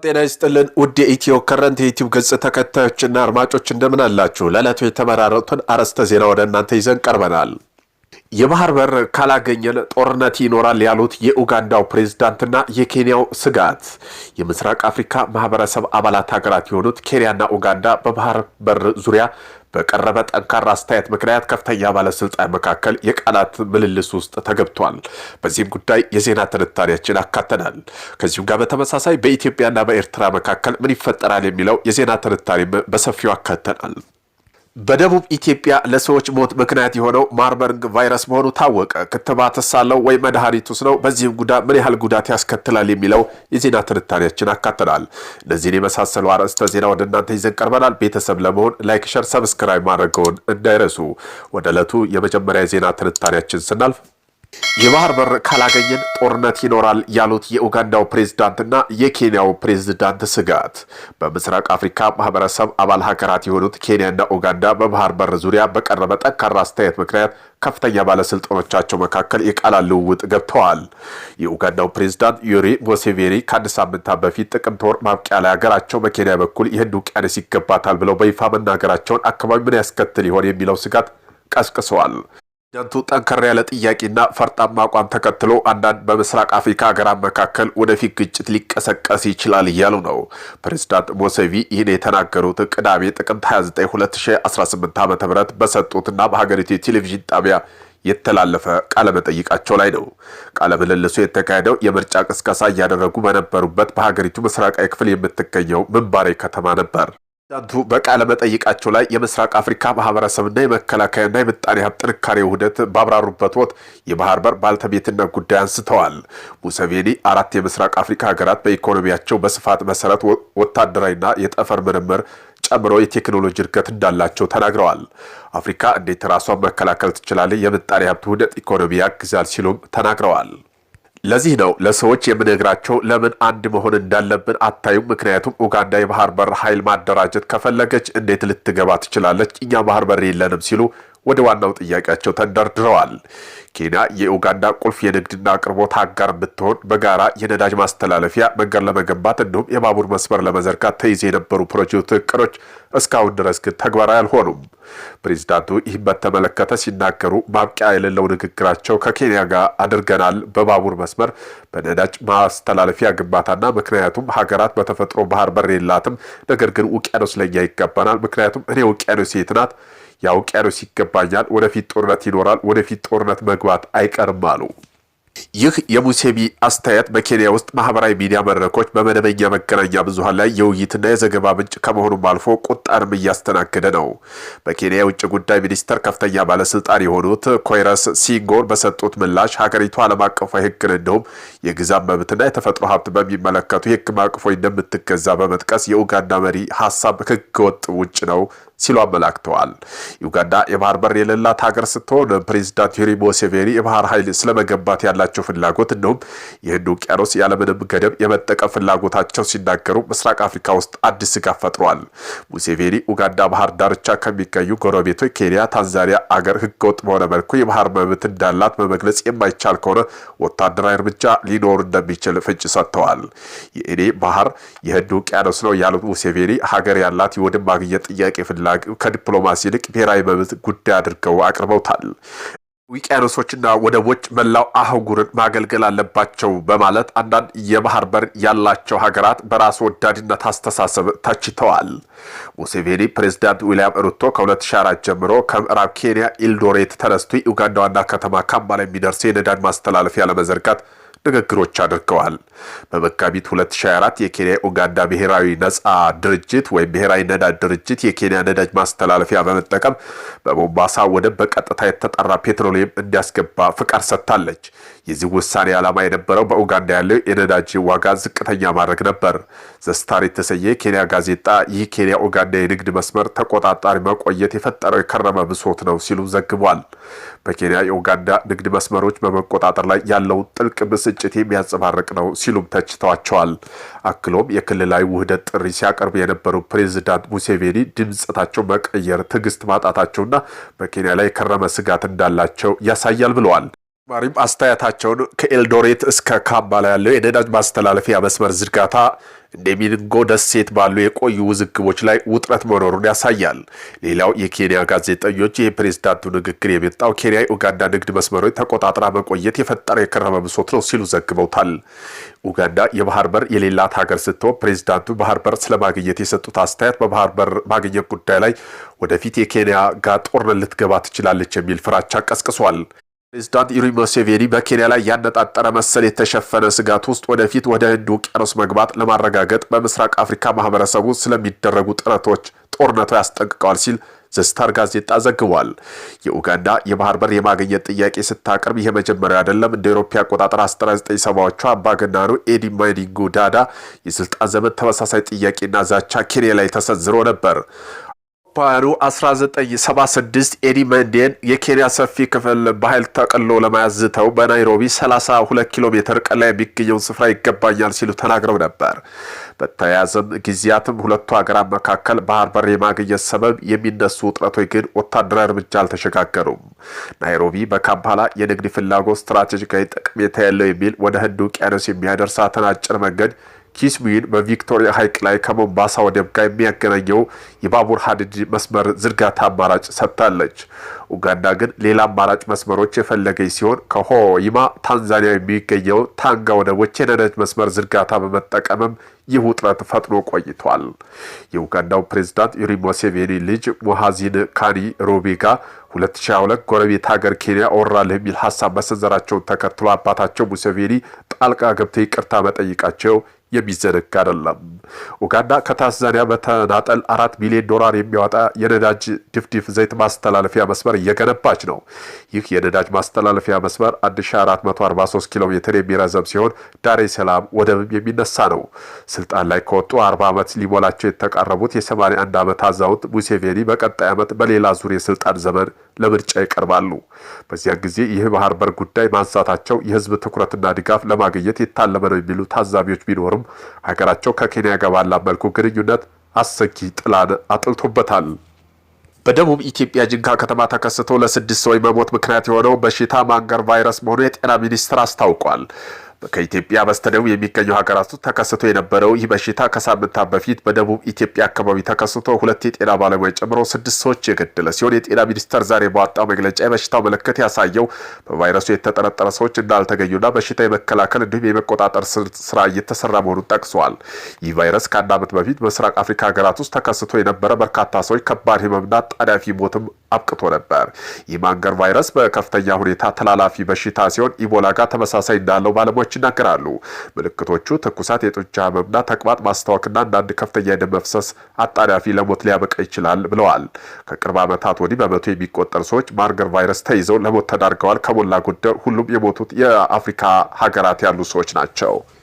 ጤና ይስጥልን ውድ የኢትዮ ከረንት የዩቲዩብ ገጽ ተከታዮችና አድማጮች እንደምን አላችሁ? ለዕለቱ የተመራረጡን አርዕስተ ዜና ወደ እናንተ ይዘን ቀርበናል። የባህር በር ካላገኘን ጦርነት ይኖራል ያሉት የኡጋንዳው ፕሬዝዳንትና የኬንያው ስጋት። የምስራቅ አፍሪካ ማህበረሰብ አባላት ሀገራት የሆኑት ኬንያና ኡጋንዳ በባህር በር ዙሪያ በቀረበ ጠንካራ አስተያየት ምክንያት ከፍተኛ ባለስልጣን መካከል የቃላት ምልልስ ውስጥ ተገብቷል። በዚህም ጉዳይ የዜና ትንታኔያችን አካተናል። ከዚሁም ጋር በተመሳሳይ በኢትዮጵያና በኤርትራ መካከል ምን ይፈጠራል የሚለው የዜና ትንታኔም በሰፊው አካተናል። በደቡብ ኢትዮጵያ ለሰዎች ሞት ምክንያት የሆነው ማርበርግ ቫይረስ መሆኑ ታወቀ። ክትባትስ አለው ወይ? መድኃኒቱስ ነው? በዚህም ጉዳይ ምን ያህል ጉዳት ያስከትላል የሚለው የዜና ትንታኔያችን አካተናል። እነዚህን የመሳሰሉ አርዕስተ ዜና ወደ እናንተ ይዘን ቀርበናል። ቤተሰብ ለመሆን ላይክ፣ ሸር፣ ሰብስክራይብ ማድረገውን እንዳይረሱ። ወደ ዕለቱ የመጀመሪያ የዜና ትንታኔያችን ስናልፍ የባህር በር ካላገኘን ጦርነት ይኖራል ያሉት የኡጋንዳው ፕሬዝዳንትና የኬንያው ፕሬዝዳንት ስጋት። በምስራቅ አፍሪካ ማህበረሰብ አባል ሀገራት የሆኑት ኬንያና ኡጋንዳ በባህር በር ዙሪያ በቀረበ ጠንካራ አስተያየት ምክንያት ከፍተኛ ባለስልጣኖቻቸው መካከል የቃላት ልውውጥ ገብተዋል። የኡጋንዳው ፕሬዝዳንት ዩዌሪ ሙሴቬኒ ከአንድ ሳምንት በፊት ጥቅምት ወር ማብቂያ ላይ ሀገራቸው በኬንያ በኩል የህንድ ውቅያኖስ ይገባታል ብለው በይፋ መናገራቸውን አካባቢ ምን ያስከትል ይሆን የሚለው ስጋት ቀስቅሰዋል። ፕሬዝዳንቱ ጠንከር ያለ ጥያቄና ፈርጣማ አቋም ተከትሎ አንዳንድ በምስራቅ አፍሪካ ሀገራት መካከል ወደፊት ግጭት ሊቀሰቀስ ይችላል እያሉ ነው። ፕሬዝዳንት ሙሴቬኒ ይህን የተናገሩት ቅዳሜ ጥቅምት 29 2018 ዓ.ም በሰጡትና በሀገሪቱ የቴሌቪዥን ጣቢያ የተላለፈ ቃለ መጠይቃቸው ላይ ነው። ቃለ ምልልሱ የተካሄደው የምርጫ ቅስቀሳ እያደረጉ በነበሩበት በሀገሪቱ ምስራቃዊ ክፍል የምትገኘው ምንባሬ ከተማ ነበር። ፕሬዝዳንቱ በቃለ መጠይቃቸው ላይ የምስራቅ አፍሪካ ማህበረሰብና የመከላከያና የምጣኔ ሀብት ጥንካሬ ውህደት ባብራሩበት ወቅት የባህር በር ባልተቤትነት ጉዳይ አንስተዋል። ሙሴቬኒ አራት የምስራቅ አፍሪካ ሀገራት በኢኮኖሚያቸው በስፋት መሰረት ወታደራዊና የጠፈር ምርምር ጨምሮ የቴክኖሎጂ እድገት እንዳላቸው ተናግረዋል። አፍሪካ እንዴት ራሷን መከላከል ትችላለች? የምጣኔ ሀብት ውህደት ኢኮኖሚ ያግዛል ሲሉም ተናግረዋል። ለዚህ ነው ለሰዎች የምነግራቸው ለምን አንድ መሆን እንዳለብን አታዩም? ምክንያቱም ኡጋንዳ የባህር በር ኃይል ማደራጀት ከፈለገች እንዴት ልትገባ ትችላለች? እኛ ባህር በር የለንም ሲሉ ወደ ዋናው ጥያቄያቸው ተንደርድረዋል። ኬንያ የኡጋንዳ ቁልፍ የንግድና አቅርቦት አጋር ብትሆን በጋራ የነዳጅ ማስተላለፊያ መንገድ ለመገንባት እንዲሁም የባቡር መስመር ለመዘርጋት ተይዘው የነበሩ ፕሮጀክት እቅዶች እስካሁን ድረስ ግን ተግባራዊ አልሆኑም። ፕሬዝዳንቱ ይህን በተመለከተ ሲናገሩ ማብቂያ የሌለው ንግግራቸው ከኬንያ ጋር አድርገናል በባቡር መስመር በነዳጅ ማስተላለፊያ ግንባታና ምክንያቱም ሀገራት በተፈጥሮ ባህር በር የላትም፣ ነገር ግን ውቅያኖስ ለኛ ይገባናል። ምክንያቱም እኔ ውቅያኖስ የት ናት? ያ ውቅያኖስ ይገባኛል። ወደፊት ጦርነት ይኖራል። ወደፊት ጦርነት መግባት አይቀርም አሉ። ይህ የሙሴቬኒ አስተያየት በኬንያ ውስጥ ማህበራዊ ሚዲያ መድረኮች በመደበኛ መገናኛ ብዙሃን ላይ የውይይትና የዘገባ ምንጭ ከመሆኑም አልፎ ቁጣንም እያስተናገደ ነው። በኬንያ የውጭ ጉዳይ ሚኒስቴር ከፍተኛ ባለስልጣን የሆኑት ኮይረስ ሲንጎር በሰጡት ምላሽ ሀገሪቱ ዓለም አቀፋዊ ሕግን እንዲሁም የግዛት መብትና የተፈጥሮ ሀብት በሚመለከቱ የሕግ ማዕቀፎች እንደምትገዛ በመጥቀስ የኡጋንዳ መሪ ሀሳብ ህገወጥ ውጭ ነው ሲሉ አመላክተዋል። ዩጋንዳ የባህር በር የሌላት ሀገር ስትሆን ፕሬዝዳንት ዩዌሪ ሙሴቬኒ የባህር ኃይል ስለመገንባት ያላቸው ፍላጎት እንዲሁም የህንድ ውቅያኖስ ያለምንም ገደብ የመጠቀም ፍላጎታቸው ሲናገሩ ምስራቅ አፍሪካ ውስጥ አዲስ ስጋት ፈጥሯል። ሙሴቬኒ ኡጋንዳ ባህር ዳርቻ ከሚገኙ ጎረቤቶች ኬንያ፣ ታንዛኒያ አገር ህገወጥ በሆነ መልኩ የባህር መብት እንዳላት በመግለጽ የማይቻል ከሆነ ወታደራዊ እርምጃ ሊኖር እንደሚችል ፍንጭ ሰጥተዋል። የእኔ ባህር የህንድ ውቅያኖስ ነው ያሉት ሙሴቬኒ ሀገር ያላት የወደብ ማግኘት ጥያቄ ከዲፕሎማሲ ይልቅ ብሔራዊ መብት ጉዳይ አድርገው አቅርበውታል። ውቅያኖሶችና ወደቦች መላው አህጉርን ማገልገል አለባቸው በማለት አንዳንድ የባህር በር ያላቸው ሀገራት በራስ ወዳድነት አስተሳሰብ ተችተዋል። ሙሴቬኒ ፕሬዝዳንት ዊልያም ሩቶ ከ2004 ጀምሮ ከምዕራብ ኬንያ ኢልዶሬት ተነስቶ ኡጋንዳ ዋና ከተማ ካምፓላ የሚደርስ የነዳጅ ማስተላለፊያ ለመዘርጋት ንግግሮች አድርገዋል። በመጋቢት 2024 የኬንያ ኡጋንዳ ብሔራዊ ነጻ ድርጅት ወይም ብሔራዊ ነዳጅ ድርጅት የኬንያ ነዳጅ ማስተላለፊያ በመጠቀም በሞምባሳ ወደብ በቀጥታ የተጣራ ፔትሮሊየም እንዲያስገባ ፍቃድ ሰጥታለች። የዚህ ውሳኔ ዓላማ የነበረው በኡጋንዳ ያለው የነዳጅ ዋጋ ዝቅተኛ ማድረግ ነበር። ዘስታር የተሰኘ የኬንያ ጋዜጣ ይህ ኬንያ ኡጋንዳ የንግድ መስመር ተቆጣጣሪ መቆየት የፈጠረው የከረመ ብሶት ነው ሲሉ ዘግቧል። በኬንያ የኡጋንዳ ንግድ መስመሮች በመቆጣጠር ላይ ያለው ጥልቅ ብስጭት የሚያንጸባርቅ ነው ሲሉም ተችተዋቸዋል። አክሎም የክልላዊ ውህደት ጥሪ ሲያቀርቡ የነበሩ ፕሬዝዳንት ሙሴቬኒ ድምፀታቸው መቀየር ትዕግስት ማጣታቸውና በኬንያ ላይ የከረመ ስጋት እንዳላቸው ያሳያል ብለዋል። ማሪም አስተያየታቸውን ከኤልዶሬት እስከ ካምባላ ያለው የነዳጅ ማስተላለፊያ መስመር ዝርጋታ እንደሚንጎ ደሴት ባሉ የቆዩ ውዝግቦች ላይ ውጥረት መኖሩን ያሳያል። ሌላው የኬንያ ጋዜጠኞች የፕሬዝዳንቱ ንግግር የመጣው ኬንያ ኡጋንዳ ንግድ መስመሮች ተቆጣጥራ መቆየት የፈጠረ የከረመ ብሶት ነው ሲሉ ዘግበውታል። ኡጋንዳ የባህር በር የሌላት ሀገር ስትሆን ፕሬዝዳንቱ ባህር በር ስለማግኘት የሰጡት አስተያየት በባህር በር ማግኘት ጉዳይ ላይ ወደፊት የኬንያ ጋር ጦርነት ልትገባ ትችላለች የሚል ፍራቻ ቀስቅሷል። ፕሬዝዳንት ዩዌሪ ሙሴቬኒ በኬንያ ላይ ያነጣጠረ መሰል የተሸፈነ ስጋት ውስጥ ወደፊት ወደ ህንድ ውቅያኖስ መግባት ለማረጋገጥ በምስራቅ አፍሪካ ማህበረሰቡ ስለሚደረጉ ጥረቶች ጦርነቱ ያስጠንቅቀዋል ሲል ዘስታር ጋዜጣ ዘግቧል። የኡጋንዳ የባህር በር የማግኘት ጥያቄ ስታቀርብ ይሄ መጀመሪያ አይደለም። እንደ አውሮፓ አቆጣጠር 1970ዎቹ አምባገነኑ ኤዲ ማይኒንጉ ዳዳ የስልጣን ዘመን ተመሳሳይ ጥያቄና ዛቻ ኬንያ ላይ ተሰንዝሮ ነበር። ባሩ 1976 ኤዲ መንዴን የኬንያ ሰፊ ክፍል በኃይል ጠቅልሎ ለመያዝ ዝተው በናይሮቢ 32 ኪሎ ሜትር ርቀት ላይ የሚገኘውን ስፍራ ይገባኛል ሲሉ ተናግረው ነበር። በተያያዘም ጊዜያትም ሁለቱ ሀገራት መካከል ባህር በር የማግኘት ሰበብ የሚነሱ ውጥረቶች ግን ወታደራዊ እርምጃ አልተሸጋገሩም። ናይሮቢ በካምፓላ የንግድ ፍላጎት ስትራቴጂካዊ ጠቀሜታ ያለው የሚል ወደ ህንድ ውቅያኖስ የሚያደርሳትን አጭር መንገድ ኪስሙይን በቪክቶሪያ ሐይቅ ላይ ከሞምባሳ ወደብ ጋር የሚያገናኘው የባቡር ሀዲድ መስመር ዝርጋታ አማራጭ ሰጥታለች። ኡጋንዳ ግን ሌላ አማራጭ መስመሮች የፈለገች ሲሆን ከሆይማ ታንዛኒያ የሚገኘው ታንጋ ወደቦች የነዳጅ መስመር ዝርጋታ በመጠቀምም ይህ ውጥረት ፈጥኖ ቆይቷል። የኡጋንዳው ፕሬዝዳንት ዩዌሪ ሙሴቬኒ ልጅ ሙሃዚን ካኒ ሩቢጋ 2022 ጎረቤት ሀገር ኬንያ ወራለህ የሚል ሀሳብ መሰንዘራቸውን ተከትሎ አባታቸው ሙሴቬኒ ጣልቃ ገብተው ይቅርታ መጠይቃቸው የሚዘነጋ አይደለም። ኡጋንዳ ከታንዛኒያ በተናጠል $4 ቢሊዮን የሚያወጣ የነዳጅ ድፍድፍ ዘይት ማስተላለፊያ መስመር እየገነባች ነው። ይህ የነዳጅ ማስተላለፊያ መስመር 1443 ኪሎ ሜትር የሚረዘም ሲሆን ዳሬ ሰላም ወደብም የሚነሳ ነው። ስልጣን ላይ ከወጡ 40 ዓመት ሊሞላቸው የተቃረቡት የ81 ዓመት አዛውንት ሙሴቬኒ በቀጣይ ዓመት በሌላ ዙር የስልጣን ዘመን ለምርጫ ይቀርባሉ። በዚያን ጊዜ ይህ ባህር በር ጉዳይ ማንሳታቸው የህዝብ ትኩረትና ድጋፍ ለማግኘት የታለመ ነው የሚሉ ታዛቢዎች ቢኖሩም ሀገራቸው ከኬንያ ጋር ባላት መልኩ ግንኙነት አሰጊ ጥላን አጥልቶበታል። በደቡብ ኢትዮጵያ ጅንካ ከተማ ተከስቶ ለ6 ሰዎች መሞት ምክንያት የሆነው በሽታ ማንገር ቫይረስ መሆኑ የጤና ሚኒስቴር አስታውቋል። ከኢትዮጵያ በስተደቡብ የሚገኙ ሀገራት ውስጥ ተከስቶ የነበረው ይህ በሽታ ከሳምንታት በፊት በደቡብ ኢትዮጵያ አካባቢ ተከስቶ 2 የጤና ባለሙያ ጨምሮ 6 ሰዎች የገደለ ሲሆን የጤና ሚኒስቴር ዛሬ ባወጣው መግለጫ የበሽታው ምልክት ያሳየው በቫይረሱ የተጠረጠረ ሰዎች እንዳልተገኙና በሽታ የመከላከል እንዲሁም የመቆጣጠር ስራ እየተሰራ መሆኑን ጠቅሷል። ይህ ቫይረስ ከ1 ዓመት በፊት በምስራቅ አፍሪካ ሀገራት ውስጥ ተከስቶ የነበረ በርካታ ሰዎች ከባድ ህመምና ጣዳፊ ሞትም አብቅቶ ነበር። ይህ ማንገር ቫይረስ በከፍተኛ ሁኔታ ተላላፊ በሽታ ሲሆን ኢቦላ ጋር ተመሳሳይ እንዳለው ባለሙያዎች ይናገራሉ። ምልክቶቹ ትኩሳት፣ የጡንቻ ህመምና ተቅማጥ፣ ማስታወክና አንዳንድ ከፍተኛ የደም መፍሰስ አጣዳፊ ለሞት ሊያበቃ ይችላል ብለዋል። ከቅርብ ዓመታት ወዲህ በመቶ የሚቆጠሩ ሰዎች ማንገር ቫይረስ ተይዘው ለሞት ተዳርገዋል። ከሞላ ጎደል ሁሉም የሞቱት የአፍሪካ ሀገራት ያሉ ሰዎች ናቸው።